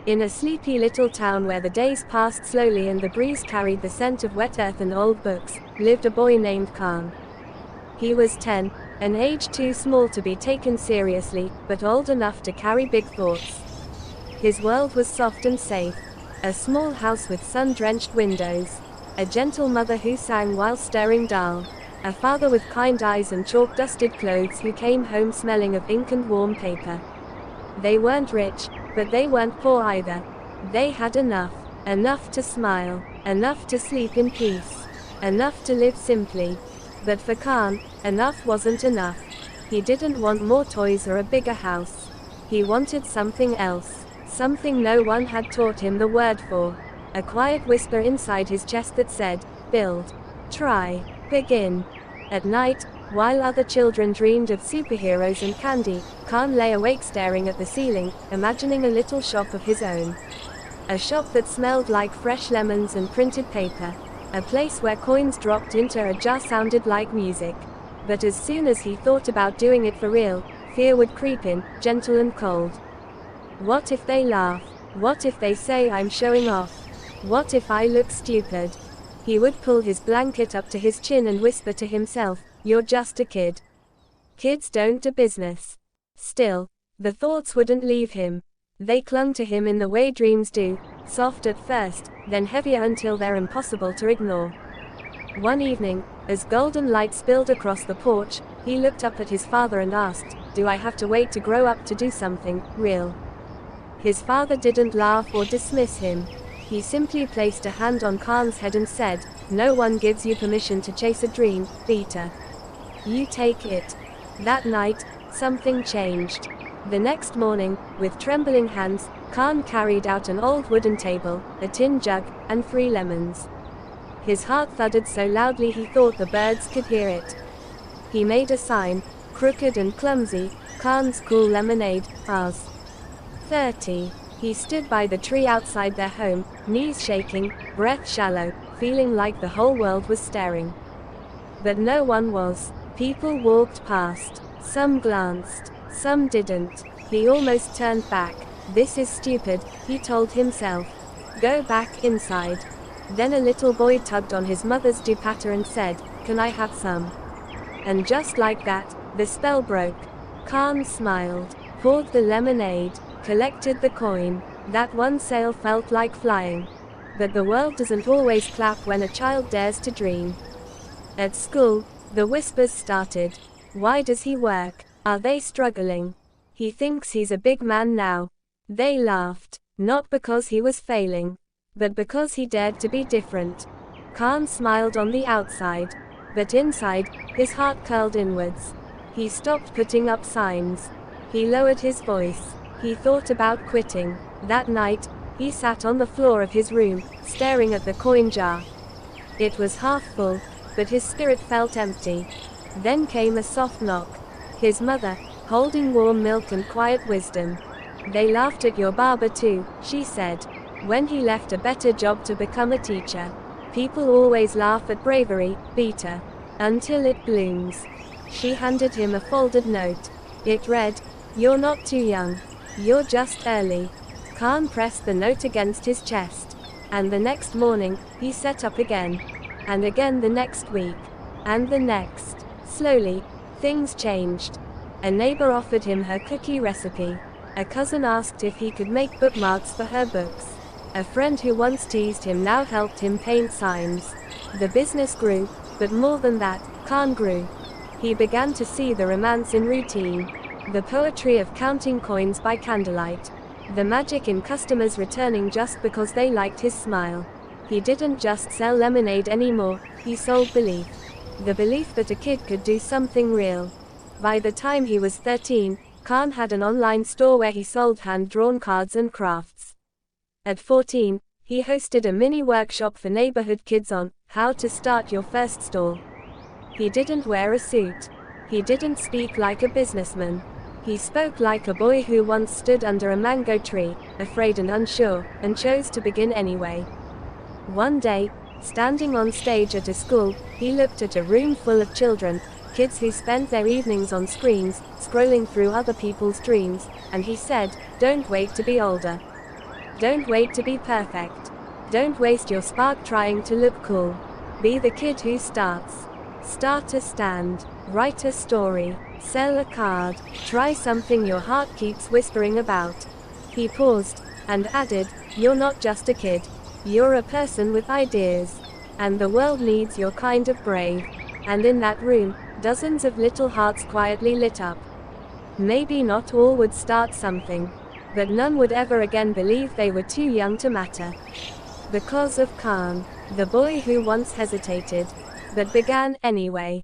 In a sleepy little town where the days passed slowly and the breeze carried the scent of wet earth and old books, lived a boy named Khan. He was 10, an age too small to be taken seriously, but old enough to carry big thoughts. His world was soft and safe. A small house with sun-drenched windows. A gentle mother who sang while stirring dal. A father with kind eyes and chalk-dusted clothes who came home smelling of ink and warm paper. They weren't rich, but they weren't poor either. They had enough. Enough to smile. Enough to sleep in peace. Enough to live simply. But for Khan, enough wasn't enough. He didn't want more toys or a bigger house. He wanted something else. Something no one had taught him the word for. A quiet whisper inside his chest that said, build. Try. Begin. At night, while other children dreamed of superheroes and candy, Khan lay awake staring at the ceiling, imagining a little shop of his own. A shop that smelled like fresh lemons and printed paper. A place where coins dropped into a jar sounded like music. But as soon as he thought about doing it for real, fear would creep in, gentle and cold. What if they laugh? What if they say I'm showing off? What if I look stupid? He would pull his blanket up to his chin and whisper to himself, you're just a kid. Kids don't do business. Still, the thoughts wouldn't leave him. They clung to him in the way dreams do, soft at first, then heavier until they're impossible to ignore. One evening, as golden light spilled across the porch, he looked up at his father and asked, do I have to wait to grow up to do something real? His father didn't laugh or dismiss him. He simply placed a hand on Khan's head and said, no one gives you permission to chase a dream, Peter. You take it. That night, something changed. The next morning, with trembling hands, Khan carried out an old wooden table, a tin jug, and 3 lemons. His heart thudded so loudly he thought the birds could hear it. He made a sign, crooked and clumsy, Khan's cool lemonade, warz. 30. He stood by the tree outside their home, knees shaking, breath shallow, feeling like the whole world was staring. But no one was. People walked past. Some glanced. Some didn't. He almost turned back. This is stupid, he told himself. Go back inside. Then a little boy tugged on his mother's dupatta and said, can I have some? And just like that, the spell broke. Khan smiled, poured the lemonade, collected the coin. That one sale felt like flying. But the world doesn't always clap when a child dares to dream. At school, the whispers started. Why does he work? Are they struggling? He thinks he's a big man now. They laughed, not because he was failing, but because he dared to be different. Khan smiled on the outside, but inside, his heart curled inwards. He stopped putting up signs. He lowered his voice. He thought about quitting. That night, he sat on the floor of his room, staring at the coin jar. It was half full, but his spirit felt empty. Then came a soft knock. His mother, holding warm milk and quiet wisdom. They laughed at your barber too, she said. When he left a better job to become a teacher. People always laugh at bravery, Peter. Until it blooms. She handed him a folded note. It read, you're not too young. You're just early. Khan pressed the note against his chest. And the next morning, he set up again. And again the next week. And the next. Slowly, things changed. A neighbor offered him her cookie recipe. A cousin asked if he could make bookmarks for her books. A friend who once teased him now helped him paint signs. The business grew, but more than that, Khan grew. He began to see the romance in routine. The poetry of counting coins by candlelight. The magic in customers returning just because they liked his smile. He didn't just sell lemonade anymore, he sold belief. The belief that a kid could do something real. By the time he was 13, Khan had an online store where he sold hand-drawn cards and crafts. At 14, he hosted a mini workshop for neighborhood kids on how to start your first stall. He didn't wear a suit. He didn't speak like a businessman. He spoke like a boy who once stood under a mango tree, afraid and unsure, and chose to begin anyway. One day, standing on stage at a school, he looked at a room full of children, kids who spent their evenings on screens, scrolling through other people's dreams, and he said, don't wait to be older. Don't wait to be perfect. Don't waste your spark trying to look cool. Be the kid who starts. Start a stand. Write a story. Sell a card. Try something your heart keeps whispering about. He paused, and added, you're not just a kid. You're a person with ideas. And the world needs your kind of brave. And in that room, dozens of little hearts quietly lit up. Maybe not all would start something. But none would ever again believe they were too young to matter. Because of Khan, the boy who once hesitated, but began anyway.